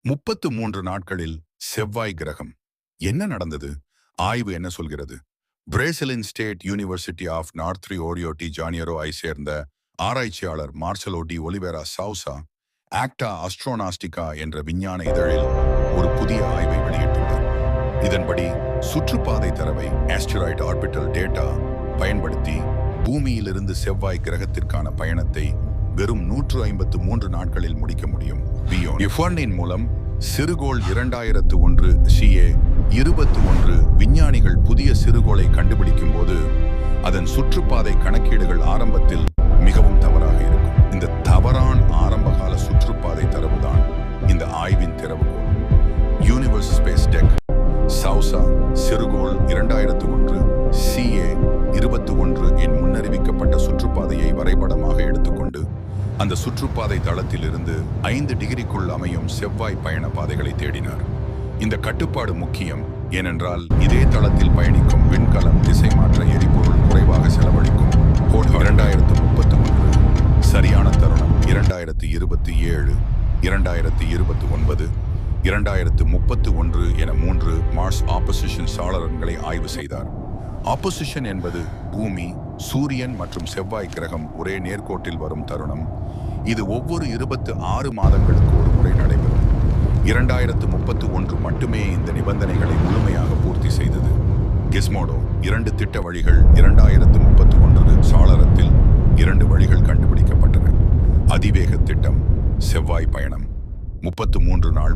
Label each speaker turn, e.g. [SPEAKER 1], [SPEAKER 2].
[SPEAKER 1] 33 நாட்களில் செவ்வாய் கிரகம் என்ன நடந்தது? ஆய்வு என்ன சொல்கிறது? பிரேசிலின் ஸ்டேட் யூனிவர்சிட்டி ஆஃப் நார்த் ஓரியோட்டி ஜானியரோ ஐ சேர்ந்த ஆராய்ச்சியாளர் மார்சலோ டி ஒலிவேரா சவுசா ஆக்டா அஸ்ட்ரோனாஸ்டிகா என்ற விஞ்ஞான இதழில் ஒரு புதிய ஆய்வை வெளியிட்டுள்ளார். இதன்படி சுற்றுப்பாதை தரவை ஆஸ்டிராய்டு ஆர்பிட்டல் டேட்டா பயன்படுத்தி பூமியிலிருந்து செவ்வாய் கிரகத்திற்கான பயணத்தை வெறும் 153 நாட்களில் முடிக்க முடியும். இஃபர்னின் மூலம் சிறுகோள் 2001 CA 21 விஞ்ஞானிகள் புதிய சிறுகோளை கண்டுபிடிக்கும் போது அதன் சுற்றுப்பாதை கணக்கீடுகள் ஆரம்பத்தில் மிகவும் தவறாக இருக்கும். இந்த தவறான ஆரம்பகால சுற்றுப்பாதை தரவுதான் இந்த ஆய்வின் திறவுகோள். யூனிவர்ஸ் ஸ்பேஸ் டெக் சவுசா சிறுகோள் 2001 CA 21 என் முன்னறிவிக்கப்பட்ட சுற்றுப்பாதையை வரைபடமாக எடுத்துக்கொண்டு அந்த சுற்றுப்பாதை தளத்திலிருந்து 5 டிகிரிக்குள் அமையும் செவ்வாய் பயண பாதைகளை தேடினார். இந்த கட்டுப்பாடு முக்கியம், ஏனென்றால் இதே தளத்தில் பயணிக்கும் விண்கலம் திசை மாற்ற எரிபொருள் குறைவாக செலவழிக்கும். 2031 சரியான தருணம் 2027, 2029, 2031 என 3 மார்ஸ் ஆப்போசிஷன் சாளரங்களை ஆய்வு செய்தார். ஆப்போசிஷன் என்பது பூமி, சூரியன் மற்றும் செவ்வாய் கிரகம் ஒரே நேர்கோட்டில் வரும் தருணம். இது ஒவ்வொரு 26 மாதங்களுக்கு ஒரு முறை நடைபெறும். 2031 மட்டுமே இந்த நிபந்தனைகளை முழுமையாக பூர்த்தி செய்தது. கிஸ்மோடோ 2 திட்ட வழிகள் 2031 சாளரத்தில் 2 வழிகள் கண்டுபிடிக்கப்பட்டன. அதிவேக திட்டம் செவ்வாய் பயணம் 33 நாள்